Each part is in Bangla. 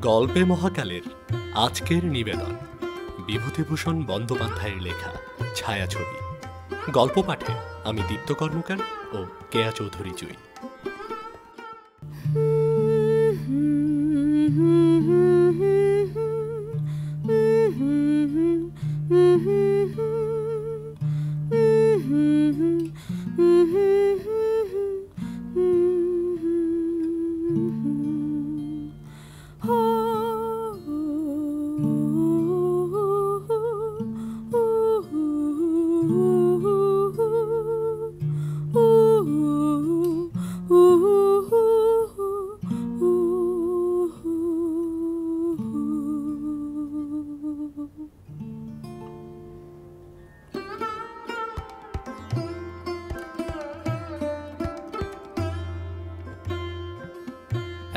গল্পে মহাকালের আজকের নিবেদন বিভূতিভূষণ বন্দ্যোপাধ্যায়ের লেখা ছায়াছবি। গল্প পাঠে আমি দীপ্ত কর্মকার ও কেয়া চৌধুরী জুই।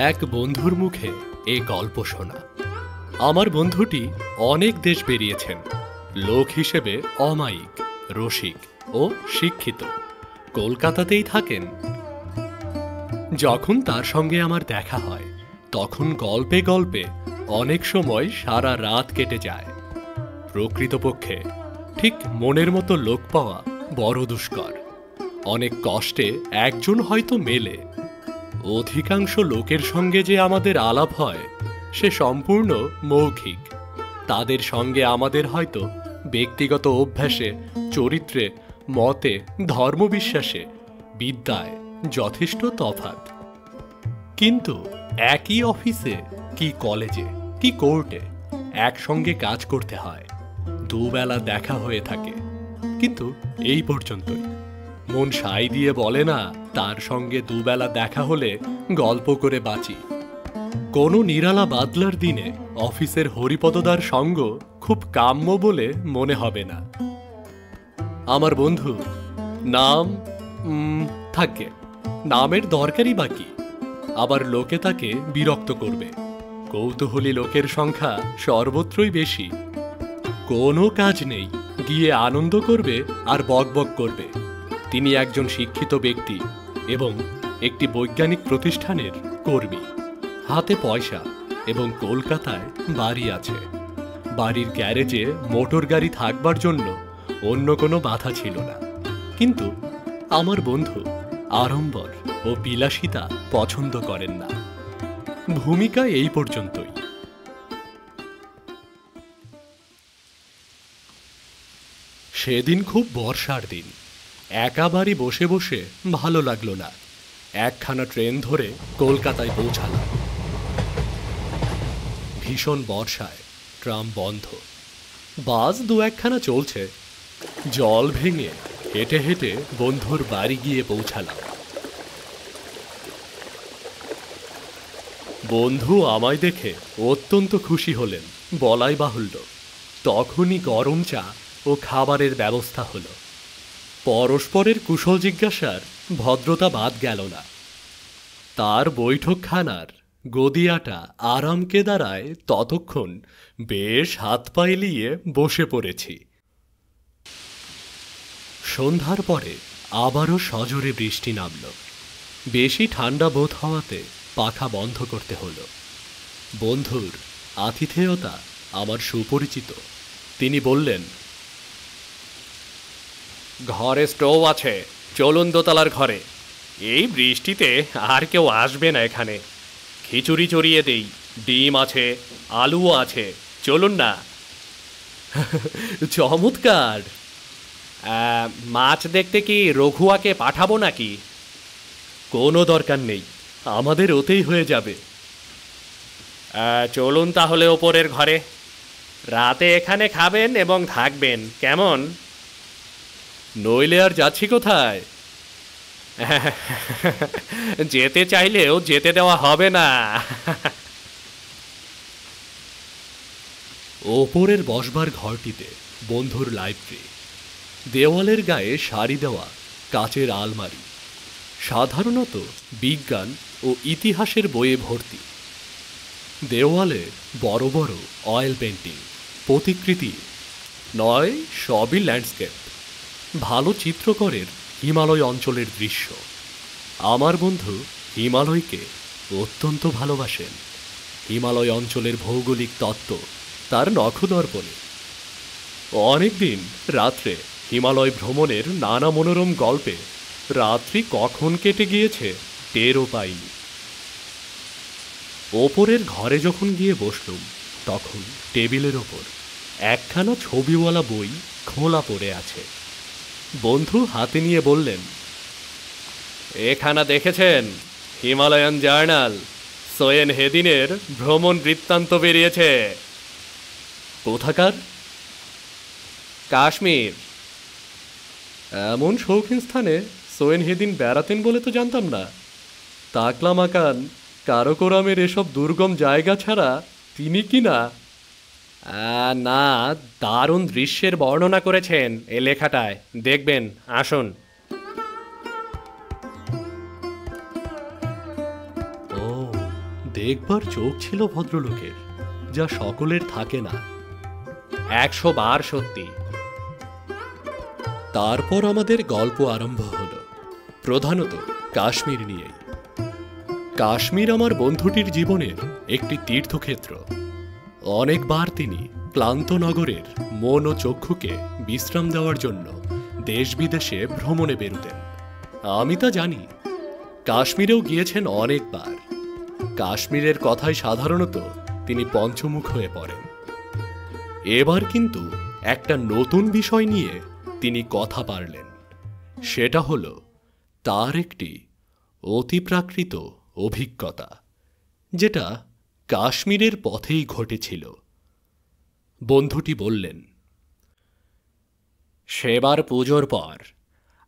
এক বন্ধুর মুখে এ গল্প শোনা। আমার বন্ধুটি অনেক দেশ বেরিয়েছেন, লোক হিসেবে অমায়িক, রসিক ও শিক্ষিত। কলকাতাতেই থাকেন। যখন তার সঙ্গে আমার দেখা হয় তখন গল্পে গল্পে অনেক সময় সারা রাত কেটে যায়। প্রকৃতপক্ষে ঠিক মনের মতো লোক পাওয়া বড় দুষ্কর। অনেক কষ্টে একজন হয়তো মেলে। অধিকাংশ লোকের সঙ্গে যে আমাদের আলাপ হয় সে সম্পূর্ণ মৌখিক। তাদের সঙ্গে আমাদের হয়তো ব্যক্তিগত অভ্যাসে, চরিত্রে, মতে, ধর্মবিশ্বাসে, বিদ্যায় যথেষ্ট তফাৎ। কিন্তু একই অফিসে কি কলেজে কি কোর্টে একসঙ্গে কাজ করতে হয়, দুবেলা দেখা হয়ে থাকে। কিন্তু এই পর্যন্তই। মন সাই দিয়ে বলে না তার সঙ্গে দুবেলা দেখা হলে গল্প করে বাঁচি। কোনো নিরালা বাদলার দিনে অফিসের হরিপদদার সঙ্গ খুব কাম্য বলে মনে হবে না। আমার বন্ধু নাম থাকে, নামের দরকারই বাকি। আবার লোকে তাকে বিরক্ত করবে। কৌতূহলী লোকের সংখ্যা সর্বত্রই বেশি। কোনো কাজ নেই, গিয়ে আনন্দ করবে আর বকবক করবে। তিনি একজন শিক্ষিত ব্যক্তি এবং একটি বৈজ্ঞানিক প্রতিষ্ঠানের কর্মী। হাতে পয়সা এবং কলকাতায় বাড়ি আছে। বাড়ির গ্যারেজে মোটর গাড়ি থাকবার জন্য অন্য কোনো বাধা ছিল না। কিন্তু আমার বন্ধু আড়ম্বর ও বিলাসিতা পছন্দ করেন না। ভূমিকা এই পর্যন্তই। সেদিন খুব বর্ষার দিন। একা বাড়ি বসে বসে ভালো লাগলো না। একখানা ট্রেন ধরে কলকাতায় পৌঁছালাম। ভীষণ বর্ষায় ট্রাম বন্ধ, বাস দু একখানা চলছে। জল ভেঙে হেঁটে হেঁটে বন্ধুর বাড়ি গিয়ে পৌঁছালাম। বন্ধু আমায় দেখে অত্যন্ত খুশি হলেন, বলাই বাহুল্য। তখনই গরম চা ও খাবারের ব্যবস্থা হলো। পরস্পরের কুশল জিজ্ঞাসার ভদ্রতা বাদ গেল না। তার বৈঠকখানার গদিয়াটা আরামকে দাঁড়ায় ততক্ষণ বেশ হাত পা এলিয়ে বসে পড়েছি। সন্ধ্যার পরে আবারও সজোরে বৃষ্টি নামল। বেশি ঠান্ডা বোধ হওয়াতে পাখা বন্ধ করতে হলো। বন্ধুর আতিথেয়তা আমার সুপরিচিত। তিনি বললেন, ঘরে স্টোভ আছে, চলুন দোতলার ঘরে। এই বৃষ্টিতে আর কেউ আসবে না এখানে। খিচুড়ি চড়িয়ে দেই, ডিম আছে, আলুও আছে, চলুন না। চমৎকার। মাছ দেখতে কি রঘুয়াকে পাঠাবো নাকি? কোনো দরকার নেই, আমাদের ওতেই হয়ে যাবে। চলুন তাহলে ওপরের ঘরে। রাতে এখানে খাবেন এবং থাকবেন, কেমন? নইলে আর যাচ্ছি কোথায়? যেতে চাইলেও যেতে দেওয়া হবে না। ওপরের বসবার ঘরটিতে বন্ধুর লাইব্রেরি। দেওয়ালের গায়ে সারি দেওয়া কাচের আলমারি, সাধারণত বিজ্ঞান ও ইতিহাসের বইয়ে ভর্তি। দেওয়ালে বড় বড় অয়েল পেন্টিং, প্রতিকৃতি নয়, সবই ল্যান্ডস্কেপ। ভালো চিত্রকরের হিমালয় অঞ্চলের দৃশ্য। আমার বন্ধু হিমালয়কে অত্যন্ত ভালোবাসেন। হিমালয় অঞ্চলের ভৌগোলিক তত্ত্ব তার নখদর্পণে। অনেকদিন রাত্রে হিমালয় ভ্রমণের নানা মনোরম গল্পে রাত্রি কখন কেটে গিয়েছে টেরও পাইনি। ওপরের ঘরে যখন গিয়ে বসলুম, তখন টেবিলের ওপর একখানা ছবিওয়ালা বই খোলা পড়ে আছে। বন্ধু হাতে নিয়ে বললেন, এখানা দেখেছেন? হিমালয়ান জার্নাল, সোয়েন হেদিনের ভ্রমণ বৃত্তান্ত বেরিয়েছে। কোথাকার? কাশ্মীর। এমন শৌখিন স্থানে সোয়েন হেদিন বেড়াতেন বলে তো জানতাম না। তাকলা মাকান, কারাকোরামের এসব দুর্গম জায়গা ছাড়া তিনি কি না? না, দারুণ দৃশ্যের বর্ণনা করেছেন এ লেখাটায়, দেখবেন, আসুন। ও, দেখবার চোখ ছিল ভদ্রলোকের, যা সকলের থাকে না। 100 বার সত্যি। তারপর আমাদের গল্প আরম্ভ হলো, প্রধানত কাশ্মীর নিয়েই। কাশ্মীর আমার বন্ধুটির জীবনের একটি তীর্থক্ষেত্র। অনেকবার তিনি ক্লান্ত নগরের মন ও চক্ষুকে বিশ্রাম দেওয়ার জন্য দেশ বিদেশে ভ্রমণে বেরুতেন। আমি তা জানি। কাশ্মীরেও গিয়েছেন অনেকবার। কাশ্মীরের কথায় সাধারণত তিনি পঞ্চমুখ হয়ে পড়েন। এবার কিন্তু একটা নতুন বিষয় নিয়ে তিনি কথা পারলেন। সেটা হলো তার একটি অতিপ্রাকৃত অভিজ্ঞতা, যেটা কাশ্মীরের পথেই ঘটেছিল। বন্ধুটি বললেন, সেবার পুজোর পর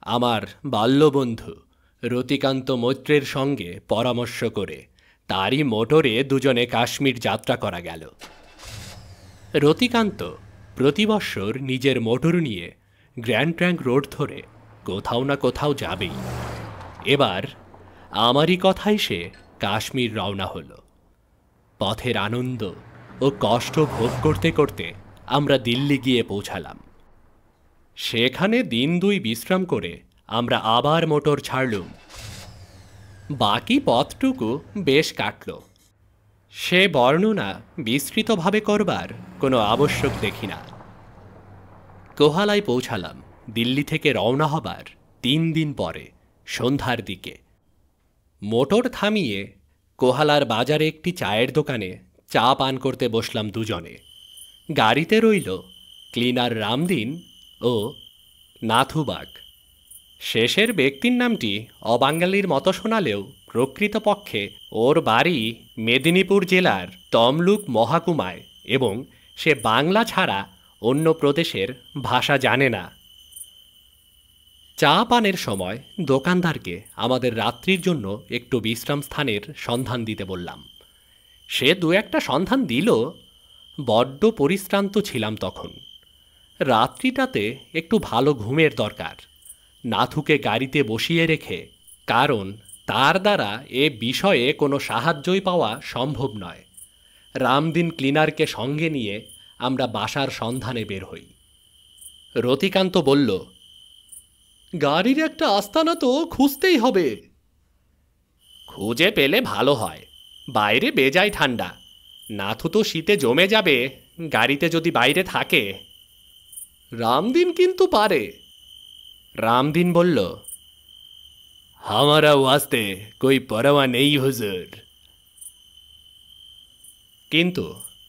আমার বাল্যবন্ধু রতিকান্ত মৈত্রের সঙ্গে পরামর্শ করে তারই মোটরে দুজনে কাশ্মীর যাত্রা করা গেল। রতিকান্ত প্রতি বৎসর নিজের মোটর নিয়ে গ্র্যান্ড ট্র্যাঙ্ক রোড ধরে কোথাও না কোথাও যাবেই। এবার আমারই কথাই সে কাশ্মীর রওনা হলো। পথের আনন্দ ও কষ্ট ভোগ করতে করতে আমরা দিল্লি গিয়ে পৌঁছালাম। সেখানে দিন 2 বিশ্রাম করে আমরা আবার মোটর ছাড়লুম। বাকি পথটুকু বেশ কাটল। সে বর্ণনা বিস্তৃতভাবে করবার কোনো আবশ্যক দেখি না। কোহালায় পৌঁছালাম দিল্লি থেকে রওনা হবার 3 দিন পরে সন্ধ্যার দিকে। মোটর থামিয়ে কোহালার বাজারে একটি চায়ের দোকানে চা পান করতে বসলাম দুজনে। গাড়িতে রইল ক্লিনার রামদিন ও নাথুবাগ। শেষের ব্যক্তির নামটি অবাঙ্গালির মতো শোনালেও প্রকৃতপক্ষে ওর বাড়ি মেদিনীপুর জেলার তমলুক মহাকুমায়, এবং সে বাংলা ছাড়া অন্য প্রদেশের ভাষা জানে না। চা পানের সময় দোকানদারকে আমাদের রাত্রির জন্য একটু বিশ্রাম স্থানের সন্ধান দিতে বললাম। সে 2-একটা সন্ধান দিল। বড্ড পরিশ্রান্ত ছিলাম তখন। রাত্রিটাতে একটু ভালো ঘুমের দরকার। নাথুকে গাড়িতে বসিয়ে রেখে, কারণ তার দ্বারা এ বিষয়ে কোনো সাহায্যই পাওয়া সম্ভব নয়, রামদিন ক্লিনারকে সঙ্গে নিয়ে আমরা বাসার সন্ধানে বের হই। রতিকান্ত বলল, গাড়ির একটা আস্তানা তো খুঁজতেই হবে। খুঁজে পেলে ভালো হয়, বাইরে বেজায় ঠান্ডা। নাথু তো শীতে জমে যাবে গাড়িতে যদি বাইরে থাকে। রামদিন কিন্তু পারে। রামদিন বলল, হামারা ওয়াস্তে কোই পরোয়া নেই হুজুর। কিন্তু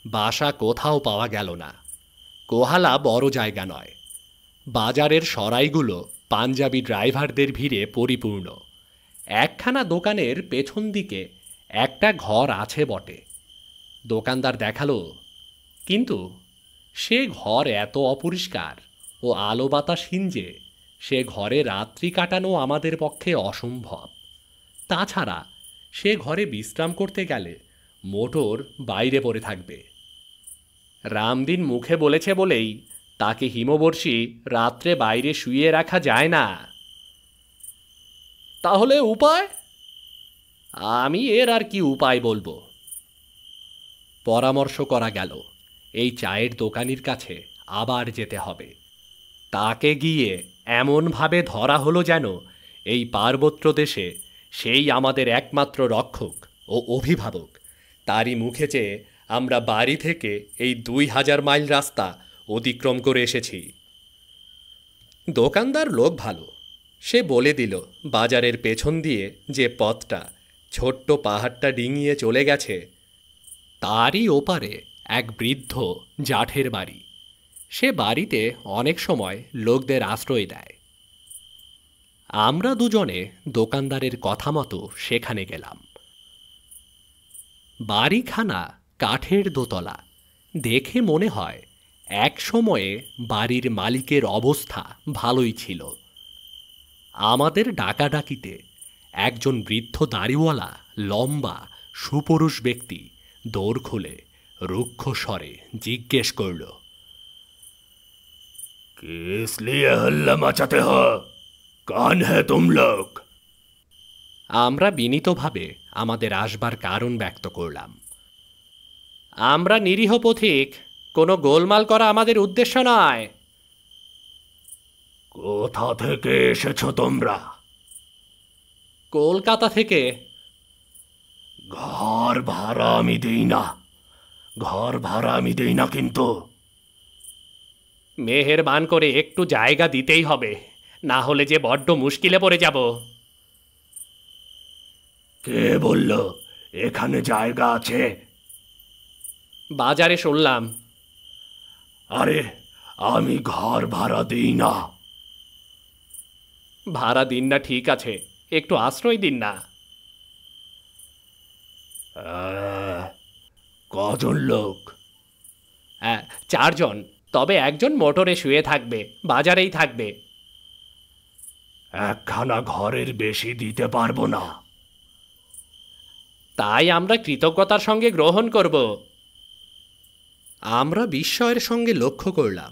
বাসা কোথাও পাওয়া গেল না। কোহালা বড় জায়গা নয়। বাজারের সরাইগুলো পাঞ্জাবি ড্রাইভারদের ভিড়ে পরিপূর্ণ। একখানা দোকানের পেছন দিকে একটা ঘর আছে বটে, দোকানদার দেখালো। কিন্তু সে ঘর এত অপরিষ্কার ও আলো বাতাসহীন যে সে ঘরে রাত্রি কাটানো আমাদের পক্ষে অসম্ভব। তাছাড়া সে ঘরে বিশ্রাম করতে গেলে মোটর বাইরে পড়ে থাকবে। রামদিন মুখে বলেছে বলেই তাকে হিমবর্ষী রাত্রে বাইরে শুইয়ে রাখা যায় না। তাহলে উপায়? আমি এর আর কি উপায় বলবো। পরামর্শ করা গেল এই চায়ের দোকানির কাছে আবার যেতে হবে। তাকে গিয়ে এমনভাবে ধরা হলো যেন এই পার্বত্য দেশে সেই আমাদের একমাত্র রক্ষক ও অভিভাবক, তারই মুখে চেয়ে আমরা বাড়ি থেকে এই 2000 মাইল রাস্তা অতিক্রম করে এসেছি। দোকানদার লোক ভালো, সে বলে দিল বাজারের পেছন দিয়ে যে পথটা ছোট্ট পাহাড়টা ডিঙিয়ে চলে গেছে তারই ওপারে এক বৃদ্ধ জাঠের বাড়ি। সে বাড়িতে অনেক সময় লোকদের আশ্রয় দেয়। আমরা দুজনে দোকানদারের কথা মতো সেখানে গেলাম। বাড়িখানা কাঠের দোতলা, দেখে মনে হয় এক সময়ে বাড়ির মালিকের অবস্থা ভালোই ছিল। আমাদের ডাকাডাকিতে একজন বৃদ্ধ দাড়িওয়ালা লম্বা সুপুরুষ ব্যক্তি দৌড় খুলে রুক্ষ স্বরে জিজ্ঞেস করল, किस लिए हल्ला मचाते हो? कौन है तुम लोग? আমরা বিনীতভাবে আমাদের আসবার কারণ ব্যক্ত করলাম। আমরা নিরীহ পথিক, কোনো গোলমাল করা আমাদের উদ্দেশ্য নয়। কোথা থেকে এসেছো তোমরা? কলকাতা থেকে। ঘর ভাড়া আমি দেই না, ঘর ভাড়া আমি দেই না কিন্তু। মেহেরবান করে একটু জায়গা দিতেই হবে, না হলে যে বড্ড মুশকিলে পড়ে যাব। কে বলল এখানে জায়গা আছে? বাজারে শুনলাম। আরে আমি ঘর ভাড়া দিই না। ভাড়া দিন না ঠিক আছে, একটু আশ্রয় দিন না। কজন লোক? 4 জন, তবে একজন মোটরে শুয়ে থাকবে, বাজারেই থাকবে। একখানা ঘরের বেশি দিতে পারবো না। তাই আমরা কৃতজ্ঞতার সঙ্গে গ্রহণ করব। আমরা বিস্ময়ের সঙ্গে লক্ষ্য করলাম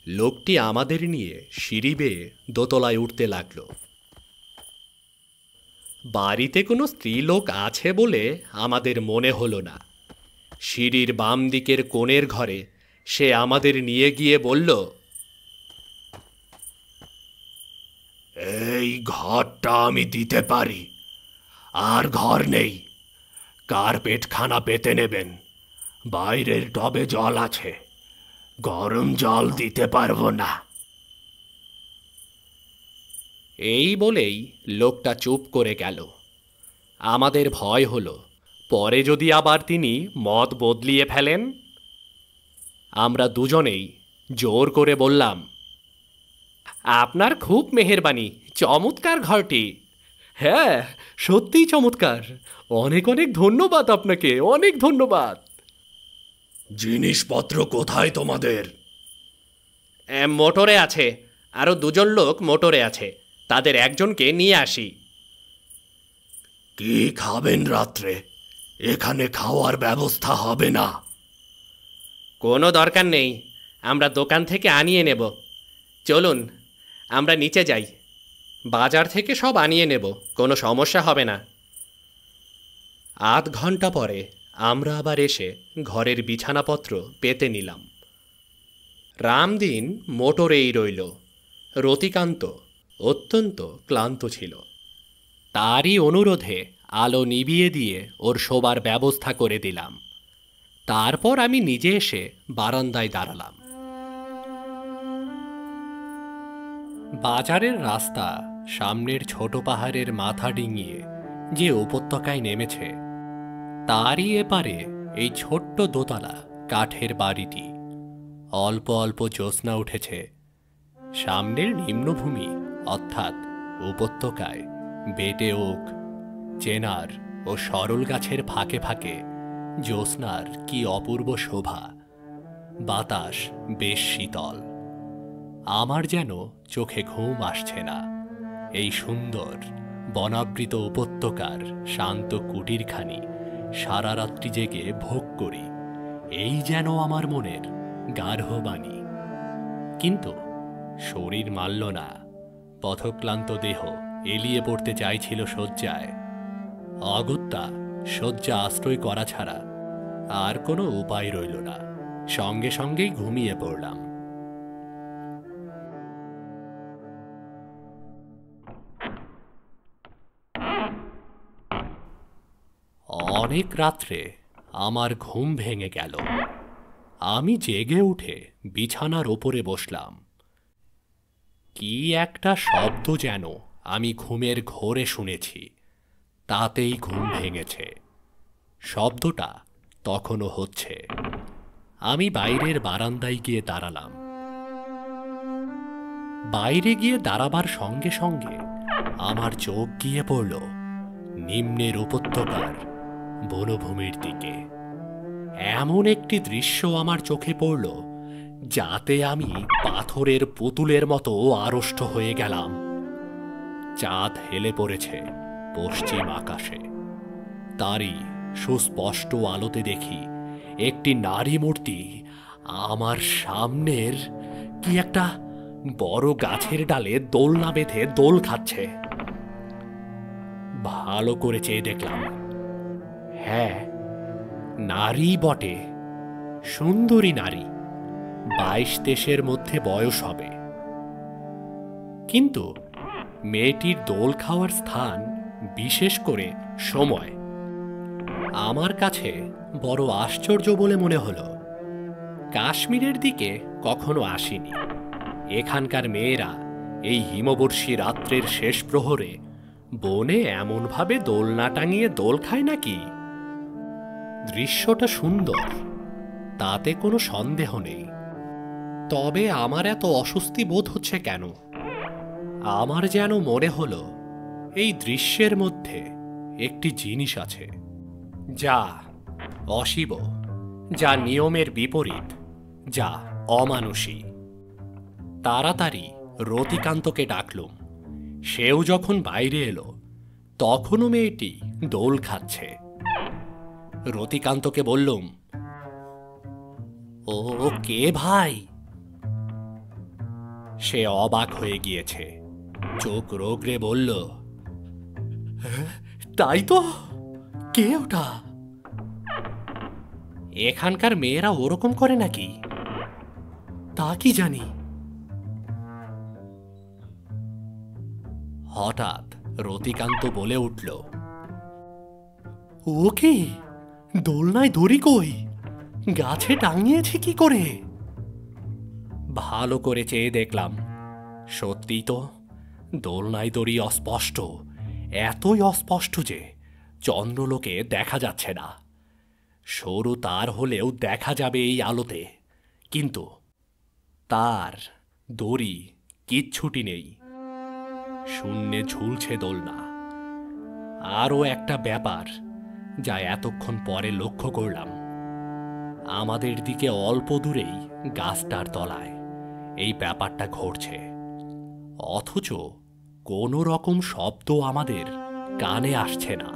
লোকটি আমাদের নিয়ে সিঁড়ি বেয়ে দোতলায় উঠতে লাগল। বাড়িতে কোনো স্ত্রীলোক আছে বলে আমাদের মনে হলো না। সিঁড়ির বাম দিকের কোণের ঘরে সে আমাদের নিয়ে গিয়ে বলল, এই ঘরটা আমি দিতে পারি, আর ঘর নেই। কার্পেট খানা পেতে নেবেন, বাইরের টবে জল আছে, গরম জল দিতে পারবো না। এই বলেই লোকটা চুপ করে গেল। আমাদের ভয় হলো পরে যদি আবার তিনি মত বদলিয়ে ফেলেন। আমরা দুজনেই জোর করে বললাম, আপনার খুব মেহেরবানি, চমৎকার ঘরটি। হ্যাঁ, সত্যিই চমৎকার। অনেক অনেক ধন্যবাদ আপনাকে, অনেক ধন্যবাদ। জিনিসপত্র কোথায় তোমাদের? মোটরে আছে, আরও 2 জন লোক মোটরে আছে, তাদের একজনকে নিয়ে আসি। কি খাবেন রাত্রে? এখানে খাওয়ার ব্যবস্থা হবে না। কোনো দরকার নেই, আমরা দোকান থেকে আনিয়ে নেব। চলুন আমরা নিচে যাই, বাজার থেকে সব আনিয়ে নেব, কোনো সমস্যা হবে না। আধ ঘন্টা পরে আমরা আবার এসে ঘরের বিছানাপত্র পেতে নিলাম। রামদিন মোটরেই রইল। রতিকান্ত অত্যন্ত ক্লান্ত ছিল। তারই অনুরোধে আলো নিভিয়ে দিয়ে ওর শোবার ব্যবস্থা করে দিলাম। তারপর আমি নিজে এসে বারান্দায় দাঁড়ালাম। বাজারের রাস্তা সামনের ছোট পাহাড়ের মাথা ডিঙিয়ে যে উপত্যকায় নেমেছে, তারই এপারে এই ছোট্ট দোতলা কাঠের বাড়িটি। অল্প অল্প জ্যোৎস্না উঠেছে। সামনের নিম্নভূমি অর্থাৎ উপত্যকায় বেটে ওক, চেনার ও সরল গাছের ফাঁকে ফাঁকে জ্যোৎস্নার কি অপূর্ব শোভা। বাতাস বেশ শীতল। আমার যেন চোখে ঘুম আসছে না। এই সুন্দর বনাবৃত উপত্যকার শান্ত কুটিরখানি সারা রাত্রি জেগে ভোগ করি, এই যেন আমার মনের গাঢ় বাণী। কিন্তু শরীর মানল না। পথক্লান্ত দেহ এলিয়ে পড়তে চাইছিল শয্যায়। অগত্যা শয্যা আশ্রয় করা ছাড়া আর কোনো উপায় রইল না। সঙ্গে সঙ্গেই ঘুমিয়ে পড়লাম। অনেক রাত্রে আমার ঘুম ভেঙে গেল। আমি জেগে উঠে বিছানার ওপরে বসলাম। কি একটা শব্দ যেন আমি ঘুমের ঘোরে শুনেছি, তাতেই ঘুম ভেঙেছে। শব্দটা তখনও হচ্ছে। আমি বাইরের বারান্দায় গিয়ে দাঁড়ালাম। বাইরে গিয়ে দাঁড়াবার সঙ্গে সঙ্গে আমার চোখ গিয়ে পড়ল নিম্নের উপত্যকার বনভূমির দিকে। এমন একটি দৃশ্য আমার চোখে পড়ল যাতে আমি পাথরের পুতুলের মতো আড়ষ্ট হয়ে গেলাম। চাঁদ হেলে পড়েছে পশ্চিম আকাশে। তারই সুস্পষ্ট আলোতে দেখি একটি নারী মূর্তি আমার সামনের কি একটা বড় গাছের ডালে দোলনা বেঁধে দোল খাচ্ছে। ভালো করে চেয়ে দেখলাম, হ্যাঁ, নারী বটে, সুন্দরী নারী, 22-23 মধ্যে বয়স হবে। কিন্তু মেয়েটির দোল খাওয়ার স্থান, বিশেষ করে সময়, আমার কাছে বড় আশ্চর্য বলে মনে হলো। কাশ্মীরের দিকে কখনো আসিনি। এখানকার মেয়েরা এই হিমবর্ষী রাত্রের শেষ প্রহরে বনে এমনভাবে দোলনা টাঙিয়ে দোল খায় নাকি? দৃশ্যটা সুন্দর, তাতে কোনো সন্দেহ নেই। তবে আমার এত অস্বস্তি বোধ হচ্ছে কেন? আমার যেন মনে হলো এই দৃশ্যের মধ্যে একটি জিনিস আছে যা অশিব, যা নিয়মের বিপরীত, যা অমানুষী। তাড়াতাড়ি রতিকান্তকে ডাকলুম। সেও যখন বাইরে এলো তখনও মেয়েটি দোল খাচ্ছে। রতিকান্তকে বললুম, ও কে ভাই? সে অবাক হয়ে গিয়েছে, চোখ রোগড়ে বলল, তাই তো, কে ওটা? এখানকার মেয়েরা ওরকম করে নাকি? তা কি জানি। হঠাৎ রতিকান্ত বলে উঠল, ও কি? দোলনায় দড়ি কই? গাছে টাঙিয়েছে কি করে? ভালো করে চেয়ে দেখলাম, সত্যিই তো দোলনায় দড়ি অস্পষ্ট, এতই অস্পষ্ট যে চন্দ্রলোকে দেখা যাচ্ছে না। সরু তার হলেও দেখা যাবে এই আলোতে, কিন্তু তার, দড়ি কিচ্ছুটি নেই। শূন্যে ঝুলছে দোলনা। আরও একটা ব্যাপার যা এতক্ষণ পরে লক্ষ্য করলাম, আমাদের দিকে অল্প দূরেই গাছটার তলায় এই ব্যাপারটা ঘটছে, অথচ কোনো রকম শব্দ আমাদের কানে আসছে না।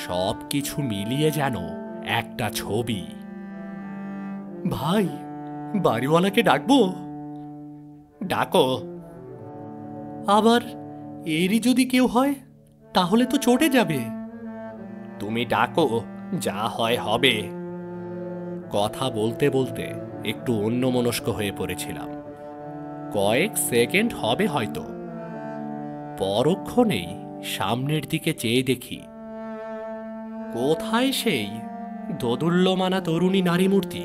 সব কিছু মিলিয়ে যেন একটা ছবি। ভাই, বাড়িওয়ালাকে ডাকবো? ডাকো। আবার এরই যদি কেউ হয় তাহলে তো চটে যাবে। তুমি ডাকো, যা হয় হবে। কথা বলতে বলতে একটু অন্যমনস্ক হয়ে পড়েছিলাম। কয়েক সেকেন্ড হবে হয়তো। পরক্ষণেই সামনের দিকে চেয়ে দেখি, কোথায় সেই দোদুল্যমানা তরুণী নারী মূর্তি?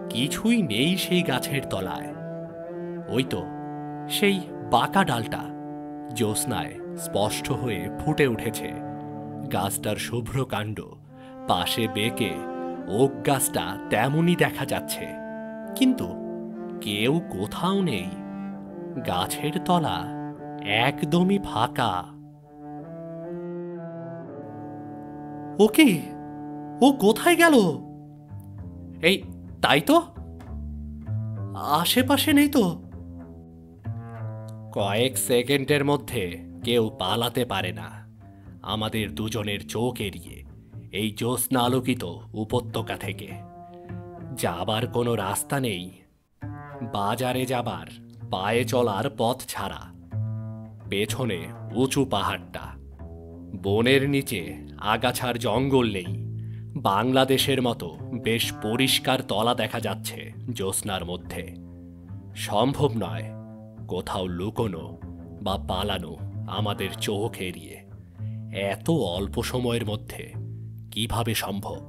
কিছুই নেই সেই গাছের তলায়। ওই তো সেই বাঁকা ডালটা জ্যোৎস্নায় স্পষ্ট হয়ে ফুটে উঠেছে। গাছটার শুভ্র কাণ্ড, পাশে বেঁকে ওক গাছটা তেমনই দেখা যাচ্ছে, কিন্তু কেউ কোথাও নেই। গাছের তলা একদমই ফাঁকা। ওকে, ও কোথায় গেল? এই, তাই তো, আশেপাশে নেই তো। কয়েক সেকেন্ডের মধ্যে কেউ পালাতে পারে না আমাদের দুজনের চোখ এড়িয়ে এই জ্যোৎস্না আলোকিত উপত্যকা থেকে। যাবার কোনো রাস্তা নেই, বাজারে যাবার পায়ে চলার পথ ছাড়া। পেছনে উঁচু পাহাড়টা, বনের নিচে আগাছার জঙ্গল নেই। বাংলাদেশের মতো বেশ পরিষ্কার তলা দেখা যাচ্ছে জ্যোৎস্নার মধ্যে। সম্ভব নয় কোথাও লুকোনো বা পালানো আমাদের চোখ এড়িয়ে। এত অল্প সময়ের মধ্যে কিভাবে সম্ভব?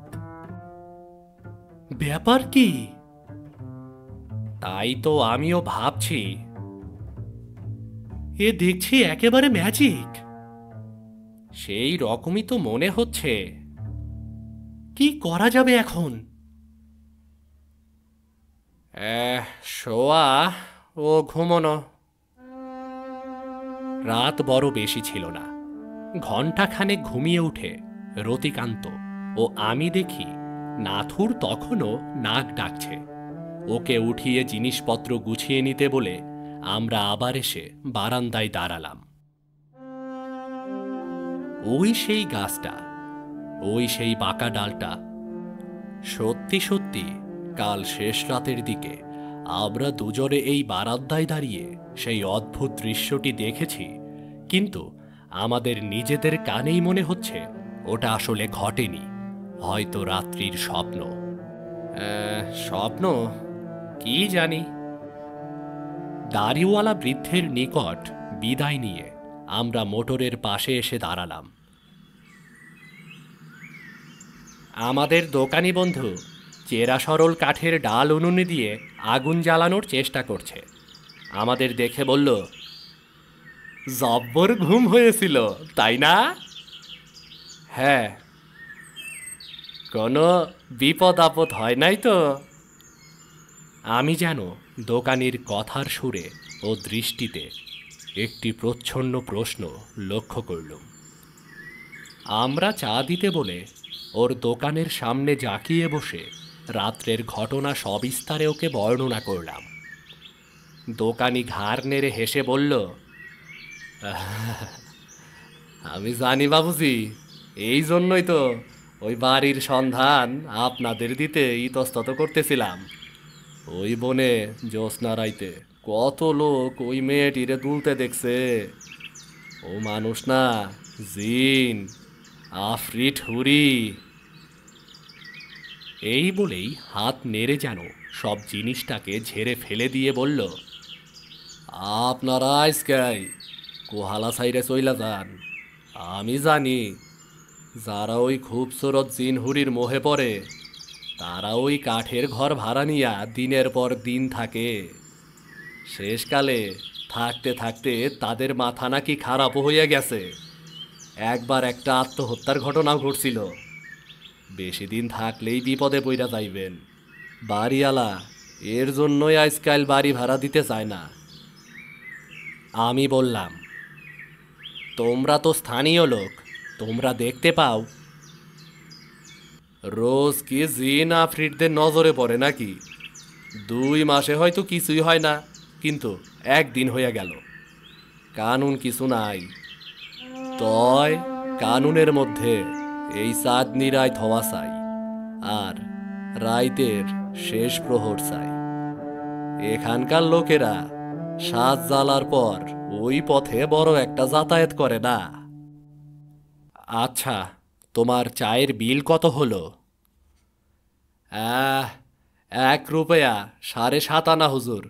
ব্যাপার কি? তাই তো আমিও ভাবছি। এ দেখছি একেবারে ম্যাজিক। সেই রকমই তো মনে হচ্ছে। কি করা যাবে এখন? শোয়া ও ঘুমোনো। রাত বড় বেশি ছিল না। ঘণ্টাখানেক ঘুমিয়ে উঠে রতিকান্ত ও আমি দেখি নাথুর তখনও নাক ডাকছে। ওকে উঠিয়ে জিনিসপত্র গুছিয়ে নিতে বলে আমরা আবার এসে বারান্দায় দাঁড়ালাম। ওই সেই গাছটা, ওই সেই বাঁকা ডালটা। সত্যি সত্যি কাল শেষ রাতের দিকে আমরা দুজনে এই বারান্দায় দাঁড়িয়ে সেই অদ্ভুত দৃশ্যটি দেখেছি, কিন্তু আমাদের নিজেদের কানেই মনে হচ্ছে ওটা আসলে ঘটেনি, হয়তো রাত্রির স্বপ্ন। স্বপ্ন কি জানি। দাড়িওয়ালা বৃদ্ধের নিকট বিদায় নিয়ে আমরা মোটরের পাশে এসে দাঁড়ালাম। আমাদের দোকানি বন্ধু চেরা সরল কাঠের ডাল উনুনে দিয়ে আগুন জ্বালানোর চেষ্টা করছে। আমাদের দেখে বলল, জব্বর ঘুম হয়েছিল তাই না? হ্যাঁ। কোনো বিপদ আপদ হয় নাই তো? আমি যেন দোকানির কথার সুরে ও দৃষ্টিতে একটি প্রচ্ছন্ন প্রশ্ন লক্ষ্য করলুম। আমরা চা দিতে বলে ওর দোকানের সামনে জাঁকিয়ে বসে রাত্রের ঘটনা সবিস্তারে ওকে বর্ণনা করলাম। দোকানি ঘাড় নেড়ে হেসে বলল, আমি জানি বাবুজি, এই জন্যই তো ওই বাড়ির সন্ধান আপনাদের দিতে ইতস্তত করতেছিলাম। ওই বনে জ্যোৎস্না রাইতে কত লোক ওই মেয়েটিরে দুলতে দেখছে। ও মানুষ না, জিন, আফরিট হুরি। এই বলেই হাত নেড়ে যেন সব জিনিসটাকে ঝেড়ে ফেলে দিয়ে বলল, আপনারা আজকাই কোহালা সাইরে চইলা যান। আমি জানি যারা ওই খুবসুরত জিনহুরির মোহে পড়ে তারা ওই কাঠের ঘর ভাড়া নিয়া দিনের পর দিন থাকে। শেষকালে থাকতে থাকতে তাদের মাথা নাকি খারাপ হইয়া গেছে। একবার একটা আত্মহত্যার ঘটনাও ঘটছিল। বেশি দিন থাকলেই বিপদে পইরা যাইবেন। বাড়িওয়ালা এর জন্যই আজকাল বাড়ি ভাড়া দিতে চায় না। আমি বললাম, তোমরা তো স্থানীয় লোক, তোমরা দেখতে পাও। রোজ কি জিন আফরিটদের নজরে পড়ে নাকি? 2 মাসে হয়তো কিছুই হয় না, কিন্তু একদিন হইয়া গেল। কানুন কিছু নাই। তয় কানুনের মধ্যে এই চাঁদনি রায় হওয়া চাই, আর রাইতের শেষ প্রহর চাই। এখানকার লোকেরা সাজ জ্বালার পর ওই পথে বড় একটা যাতায়াত করে না। আচ্ছা, তোমার চায়ের বিল কত হলো? 1 রুপয়া 7.5 আনা হুজুর।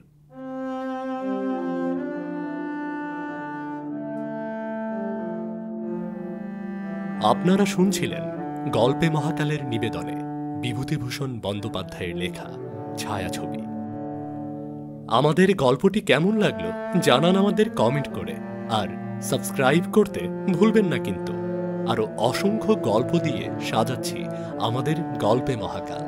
আপনারা শুনছিলেন গল্পে মহাকালের নিবেদনে বিভূতিভূষণ বন্দ্যোপাধ্যায়ের লেখা ছায়াছবি। আমাদের গল্পটি কেমন লাগলো জানান আমাদের কমেন্ট করে, আর সাবস্ক্রাইব করতে ভুলবেন না কিন্তু। আরো অসংখ্য গল্প দিয়ে সাজাচ্ছি আমাদের গল্পে মহাকাল।